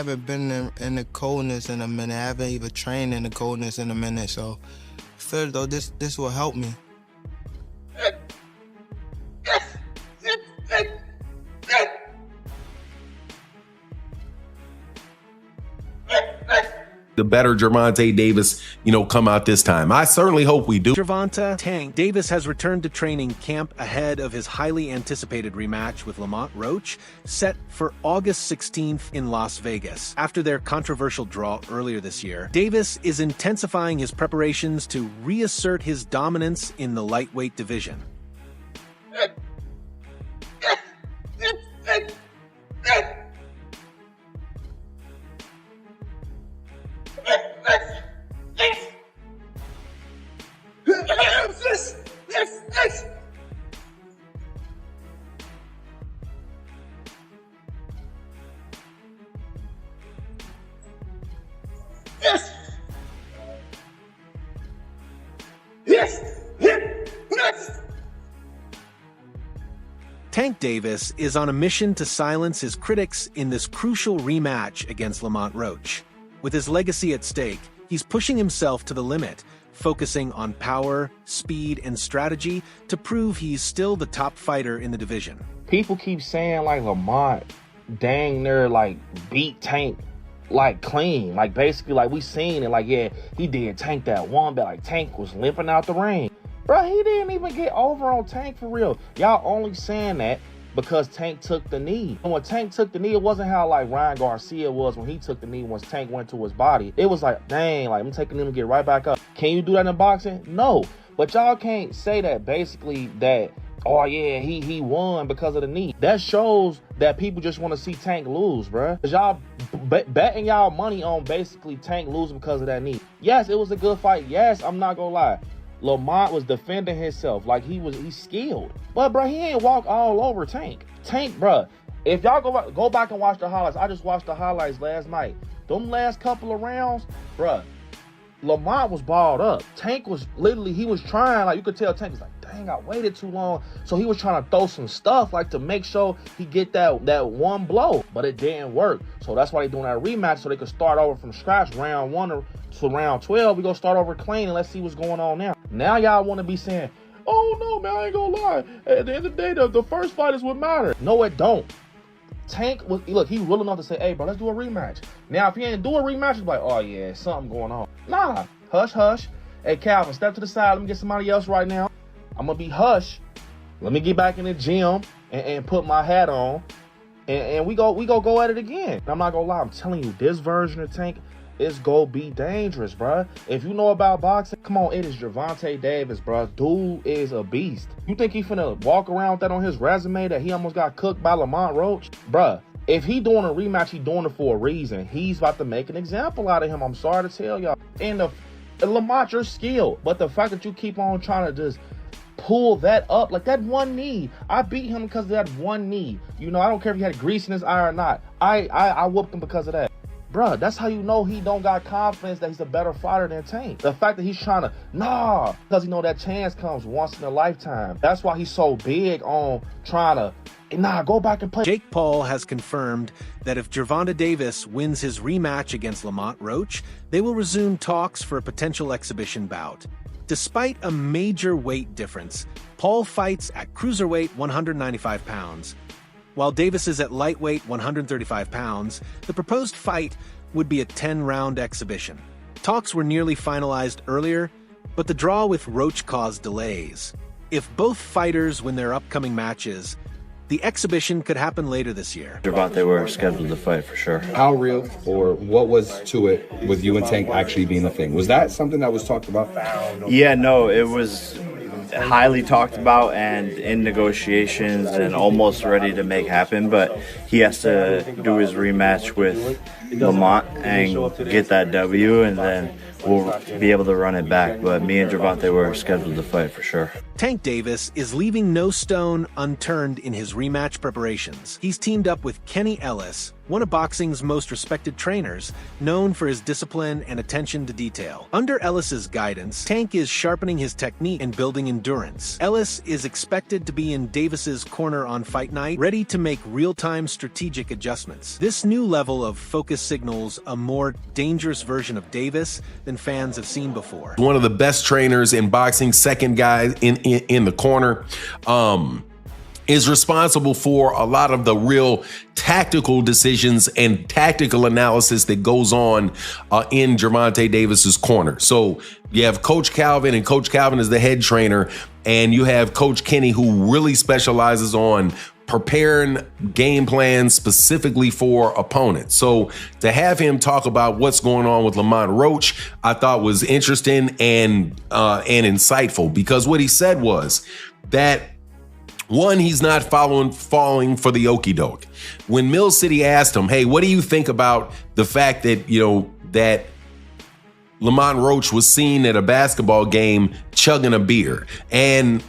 haven't been in the coldness in a minute. I haven't even trained in the coldness in a minute, so I feel as though this will help me. The better Gervonta Davis, come out this time. I certainly hope we do. Gervonta Tank Davis has returned to training camp ahead of his highly anticipated rematch with Lamont Roach, set for August 16th in Las Vegas. After their controversial draw earlier this year, Davis is intensifying his preparations to reassert his dominance in the lightweight division. Tank Davis is on a mission to silence his critics in this crucial rematch against Lamont Roach. With his legacy at stake, he's pushing himself to the limit, focusing on power, speed, and strategy to prove he's still the top fighter in the division. People keep saying like Lamont dang near like beat Tank like clean, like basically like we seen it, like yeah, he did Tank that one, but like Tank was limping out the ring. Bro, he didn't even get over on Tank for real. Y'all only saying that because Tank took the knee. And when Tank took the knee, it wasn't how like Ryan Garcia was when he took the knee once Tank went to his body. It was like, dang, like I'm taking him to get right back up. Can you do that in boxing? No. But y'all can't say that basically that, oh yeah, he won because of the knee. That shows that people just want to see Tank lose, bro. Cause y'all betting y'all money on basically Tank losing because of that knee. Yes, it was a good fight. Yes, I'm not gonna lie. Lamont was defending himself like he's skilled. But, bro, he ain't walk all over Tank. Tank, bro, if y'all go back and watch the highlights, I just watched the highlights last night. Them last couple of rounds, bro, Lamont was balled up. Tank was literally, he was trying, like you could tell Tank was like, dang, I waited too long. So he was trying to throw some stuff like to make sure he get that one blow. But it didn't work. So that's why they doing that rematch so they could start over from scratch round 1 to round 12. We gonna start over clean and let's see what's going on now. Now y'all want to be saying, oh no, man, I ain't gonna lie. At the end of the day, the first fight is what matters. No, it don't. Tank was, look, he real enough to say, hey, bro, let's do a rematch. Now, if he ain't do a rematch, it's like, oh yeah, something going on. Nah, hush, hush. Hey, Calvin, step to the side. Let me get somebody else right now. I'm gonna be hush. Let me get back in the gym and put my hat on, and we go at it again. I'm not gonna lie. I'm telling you, this version of Tank is gonna be dangerous, bruh. If you know about boxing, come on, it is Gervonta Davis, bruh. Dude is a beast. You think he finna walk around with that on his resume that he almost got cooked by Lamont Roach? Bruh, if he doing a rematch, he doing it for a reason. He's about to make an example out of him. I'm sorry to tell y'all. And Lamont, you're skilled, but the fact that you keep on trying to just pull that up, like that one knee. I beat him because of that one knee. I don't care if he had grease in his eye or not. I whooped him because of that. Bruh, that's how you know he don't got confidence that he's a better fighter than Tank. The fact that he's trying to, because he know that chance comes once in a lifetime. That's why he's so big on trying to, go back and play. Jake Paul has confirmed that if Gervonta Davis wins his rematch against Lamont Roach, they will resume talks for a potential exhibition bout. Despite a major weight difference, Paul fights at cruiserweight 195 pounds. While Davis is at lightweight 135 pounds, the proposed fight would be a 10-round exhibition. Talks were nearly finalized earlier, but the draw with Roach caused delays. If both fighters win their upcoming matches, the exhibition could happen later this year. Gervonta were scheduled to fight for sure. How real or what was to it with you and Tank actually being a thing? Was that something that was talked about? Yeah, no, it was highly talked about and in negotiations and almost ready to make happen, but he has to do his rematch with Lamont and get that W, and then we'll be able to run it back. But me and Gervonta were scheduled to fight for sure. Tank Davis is leaving no stone unturned in his rematch preparations. He's teamed up with Kenny Ellis, one of boxing's most respected trainers, known for his discipline and attention to detail. Under Ellis's guidance, Tank is sharpening his technique and building endurance. Ellis is expected to be in Davis's corner on fight night, ready to make real-time strategic adjustments. This new level of focus signals a more dangerous version of Davis than fans have seen before. One of the best trainers in boxing, second guy in the corner. Is responsible for a lot of the real tactical decisions and tactical analysis that goes on in Gervonta Davis's corner. So you have Coach Calvin, and Coach Calvin is the head trainer, and you have Coach Kenny, who really specializes on preparing game plans specifically for opponents. So to have him talk about what's going on with Lamont Roach, I thought was interesting and insightful, because what he said was that, one, he's not falling for the okie doke. When Mill City asked him, hey, what do you think about the fact that, that Lamont Roach was seen at a basketball game chugging a beer? And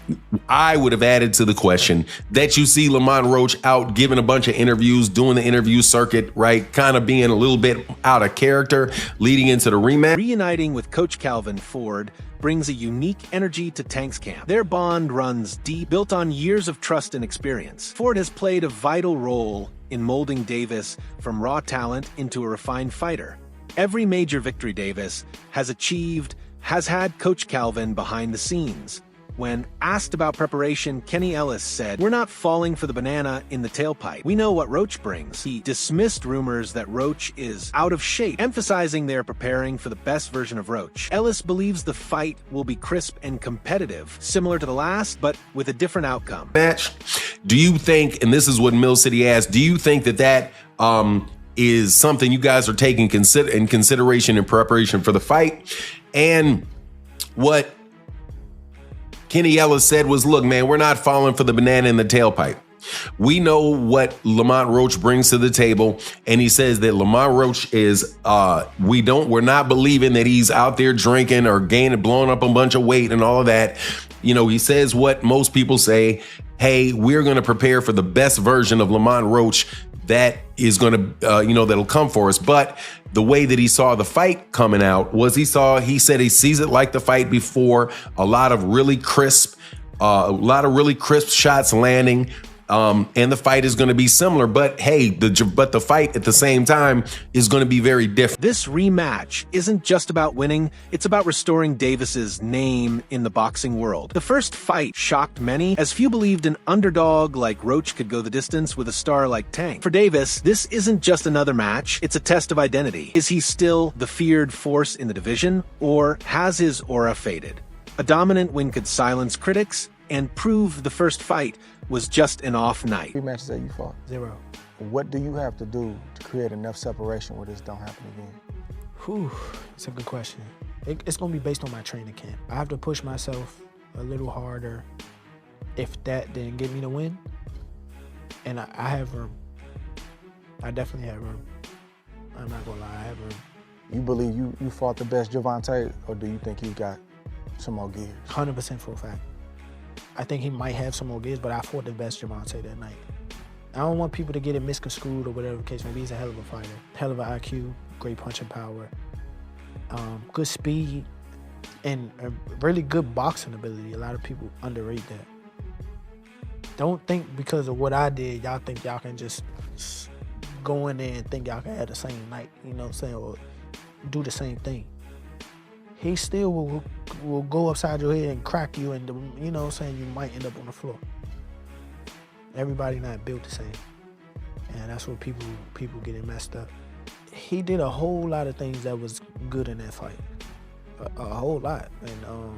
I would have added to the question that you see Lamont Roach out giving a bunch of interviews, doing the interview circuit, right? Kind of being a little bit out of character leading into the rematch. Reuniting with Coach Calvin, Ford brings a unique energy to Tank's camp. Their bond runs deep, built on years of trust and experience. Ford has played a vital role in molding Davis from raw talent into a refined fighter. Every major victory Davis has achieved has had Coach Calvin behind the scenes. When asked about preparation, Kenny Ellis said, "We're not falling for the banana in the tailpipe. We know what Roach brings." He dismissed rumors that Roach is out of shape, emphasizing they're preparing for the best version of Roach. Ellis believes the fight will be crisp and competitive, similar to the last, but with a different outcome. Match. Do you think, and this is what Mill City asked, do you think that is something you guys are taking in consideration in preparation for the fight? And what Kenny Ellis said was, look, man, we're not falling for the banana in the tailpipe. We know what Lamont Roach brings to the table, and he says that Lamont Roach is, we're not believing that he's out there drinking or blowing up a bunch of weight and all of that. He says what most people say, hey, we're going to prepare for the best version of Lamont Roach that is going to, that'll come for us. But the way that he saw the fight coming out was he said he sees it like the fight before, a lot of really crisp shots landing. And the fight is going to be similar, but hey, the fight at the same time is going to be very different. This rematch isn't just about winning, it's about restoring Davis's name in the boxing world. The first fight shocked many, as few believed an underdog like Roach could go the distance with a star like Tank. For Davis, this isn't just another match, it's a test of identity. Is he still the feared force in the division, or has his aura faded? A dominant win could silence critics and prove the first fight was just an off night. 3 matches that you fought? 0. What do you have to do to create enough separation where this don't happen again? Whew, that's a good question. It's going to be based on my training camp. I have to push myself a little harder if that didn't get me the win. And I have room. I definitely have room. I'm not going to lie, I have room. You believe you fought the best Gervonta, or do you think you got some more gears? 100% for a fact. I think he might have some more gears, but I fought the best Gervonta that night. I don't want people to get it misconstrued or whatever the case may be. He's a hell of a fighter, hell of an IQ, great punching power, good speed, and a really good boxing ability. A lot of people underrate that. Don't think because of what I did, y'all think y'all can just go in there and think y'all can have the same night, you know what I'm saying, or do the same thing. He still will go upside your head and crack you, and you know what I'm saying, you might end up on the floor. Everybody not built the same, and that's where people getting messed up. He did a whole lot of things that was good in that fight, a whole lot. And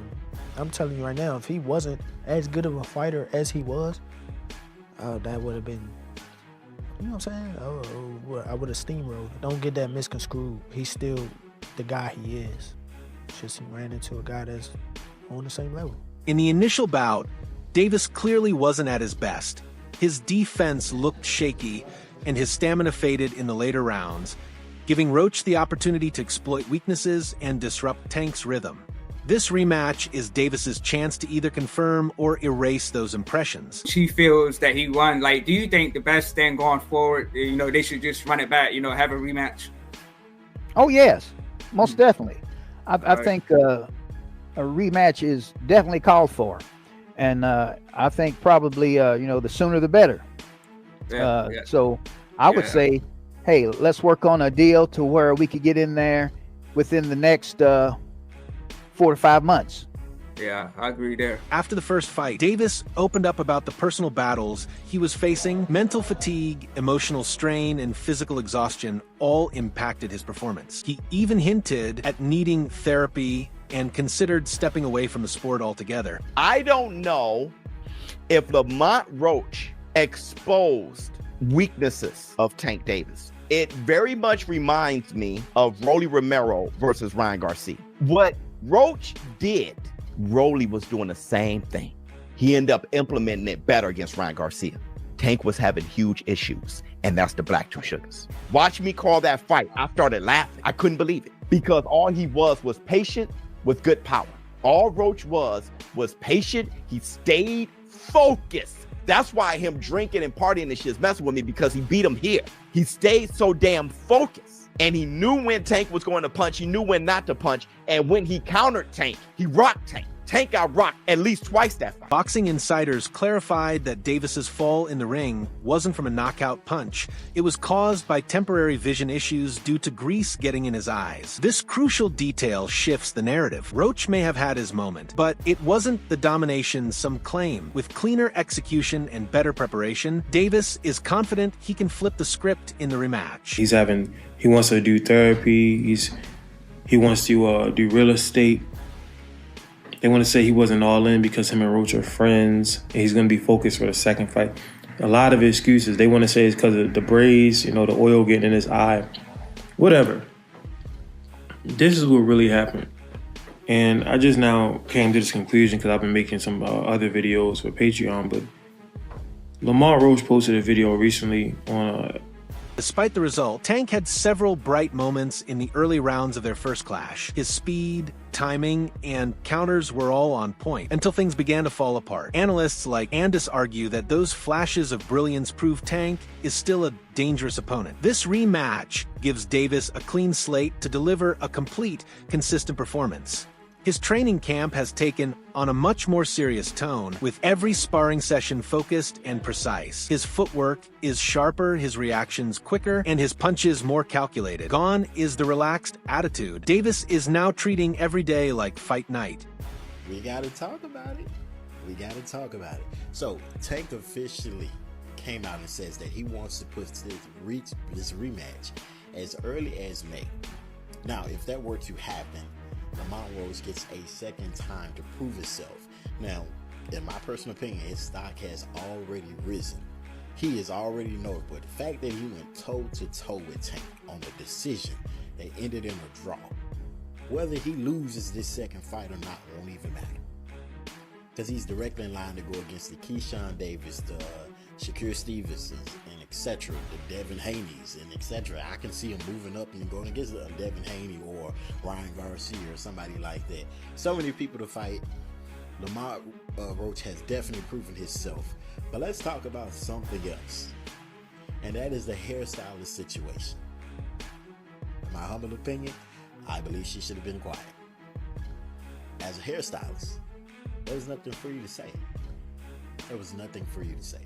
I'm telling you right now, if he wasn't as good of a fighter as he was, that would have been, you know what I'm saying, I would have steamrolled. Don't get that misconstrued. He's still the guy he is. Just he ran into a guy that's on the same level. In the initial bout, Davis clearly wasn't at his best. His defense looked shaky, and his stamina faded in the later rounds, giving Roach the opportunity to exploit weaknesses and disrupt Tank's rhythm. This rematch is Davis's chance to either confirm or erase those impressions. She feels that he won. Like, do you think the best thing going forward, they should just run it back, have a rematch? Oh, yes, most definitely. I think a rematch is definitely called for. And I think probably, the sooner the better. So I would say hey, let's work on a deal to where we could get in there within the next 4 to 5 months. Yeah, I agree there. After the first fight, Davis opened up about the personal battles he was facing. Mental fatigue, emotional strain, and physical exhaustion all impacted his performance. He even hinted at needing therapy and considered stepping away from the sport altogether. I don't know if Lamont Roach exposed weaknesses of Tank Davis. It very much reminds me of Rolly Romero versus Ryan Garcia. What Roach did, Rolly was doing the same thing. He ended up implementing it better against Ryan Garcia. Tank was having huge issues, and that's the Black Two Sugars. Watch me call that fight. I started laughing. I couldn't believe it because all he was patient with good power. All Roach was patient. He stayed focused. That's why him drinking and partying and shit is messing with me, because he beat him here. He stayed so damn focused. And he knew when Tank was going to punch. He knew when not to punch. And when he countered Tank, he rocked Tank. Tank got rocked at least twice that fight. Boxing insiders clarified that Davis's fall in the ring wasn't from a knockout punch. It was caused by temporary vision issues due to grease getting in his eyes. This crucial detail shifts the narrative. Roach may have had his moment, but it wasn't the domination some claim. With cleaner execution and better preparation, Davis is confident he can flip the script in the rematch. He wants to do therapy. He wants to do real estate. They want to say he wasn't all in because him and Roach are friends and he's going to be focused for the second fight. A lot of excuses. They want to say it's because of the braids, the oil getting in his eye. Whatever. This is what really happened. And I just now came to this conclusion because I've been making some other videos for Patreon, but Lamont Roach posted a video recently on Despite the result, Tank had several bright moments in the early rounds of their first clash. His speed, timing, and counters were all on point until things began to fall apart. Analysts like Andis argue that those flashes of brilliance prove Tank is still a dangerous opponent. This rematch gives Davis a clean slate to deliver a complete, consistent performance. His training camp has taken on a much more serious tone, with every sparring session focused and precise. His footwork is sharper, his reactions quicker, and his punches more calculated. Gone is the relaxed attitude. Davis is now treating every day like fight night. We gotta talk about it. So, Tank officially came out and says that he wants to put this rematch as early as May. Now, if that were to happen, Lamont Roach gets a second time to prove itself. Now, in my personal opinion, his stock has already risen. He is already known, but the fact that he went toe-to-toe with Tank on the decision that ended in a draw, whether he loses this second fight or not won't even matter. Because he's directly in line to go against the Keyshawn Davis, the Shakur Stevensons, and etc., the Devin Haney's, and etc. I can see him moving up and going against Devin Haney or Ryan Garcia or somebody like that. So many people to fight. Lamont Roach has definitely proven himself. But let's talk about something else, and that is the hairstylist situation. In my humble opinion, I believe she should have been quiet. As a hairstylist, there was nothing for you to say. There was nothing for you to say.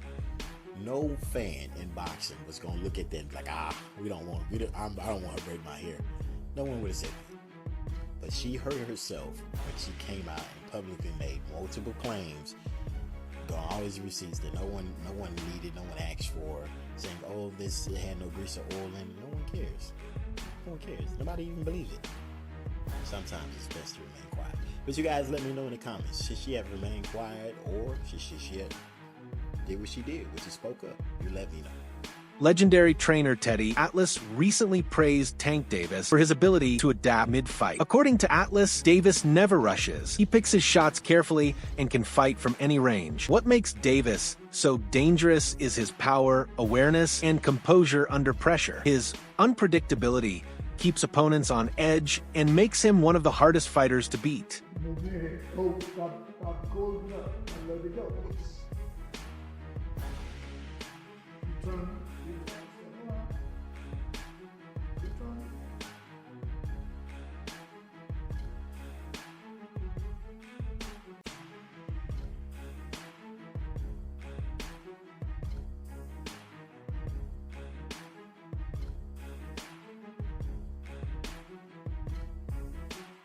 No fan in boxing was gonna look at that like, I don't want to braid my hair. No one would have said that. But she hurt herself when she came out and publicly made multiple claims, got all these receipts that no one needed, no one asked for, saying, "Oh, this had no grease or oil in it." No one cares. No one cares. Nobody even believes it. Sometimes it's best to remain quiet. But you guys let me know in the comments. Should she have remained quiet, or should she have did what she did, which is spoke up? You let me know. Legendary trainer Teddy Atlas recently praised Tank Davis for his ability to adapt mid-fight. According to Atlas, Davis never rushes. He picks his shots carefully and can fight from any range. What makes Davis so dangerous is his power, awareness, and composure under pressure. His unpredictability keeps opponents on edge and makes him one of the hardest fighters to beat.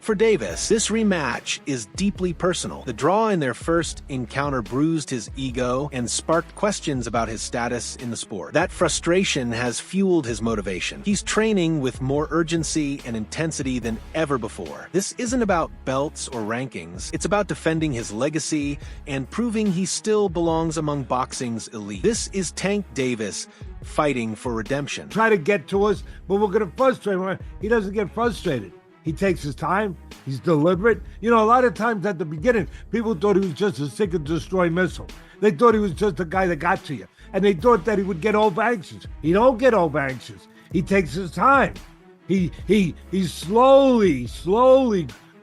For Davis, this rematch is deeply personal. The draw in their first encounter bruised his ego and sparked questions about his status in the sport. That frustration has fueled his motivation. He's training with more urgency and intensity than ever before. This isn't about belts or rankings. It's about defending his legacy and proving he still belongs among boxing's elite. This is Tank Davis fighting for redemption. Try to get to us, but we're going to frustrate him. He doesn't get frustrated. He takes his time. He's deliberate. You know, a lot of times at the beginning, people thought he was just a seek and destroy missile. They thought he was just a guy that got to you. And they thought that he would get over anxious. He don't get over anxious. He takes his time. He slowly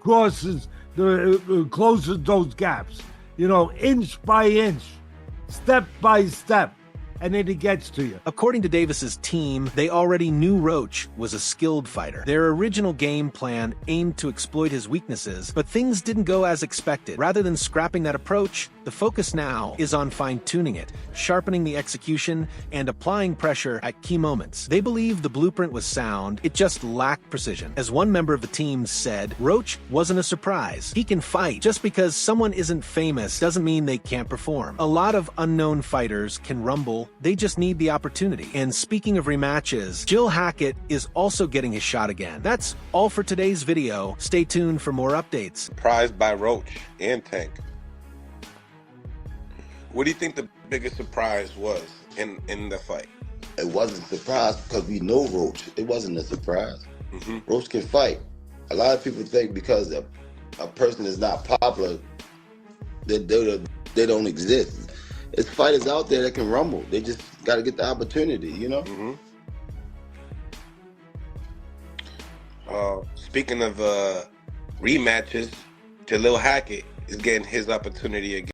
closes those gaps. You know, inch by inch, step by step. And then he gets to you. According to Davis's team, they already knew Roach was a skilled fighter. Their original game plan aimed to exploit his weaknesses, but things didn't go as expected. Rather than scrapping that approach, the focus now is on fine-tuning it, sharpening the execution, and applying pressure at key moments. They believe the blueprint was sound, it just lacked precision. As one member of the team said, Roach wasn't a surprise. He can fight. Just because someone isn't famous doesn't mean they can't perform. A lot of unknown fighters can rumble. They just need the opportunity. And speaking of rematches, Jill Hackett is also getting his shot again. That's all for today's video. Stay tuned for more updates. Surprised by Roach and Tank. What do you think the biggest surprise was in the fight? It wasn't a surprise because we know Roach. It wasn't a surprise. Roach can fight. A lot of people think because a person is not popular, that they don't exist. There's fighters out there that can rumble. They just got to get the opportunity, you know? Speaking of rematches, Jalil Hackett is getting his opportunity again.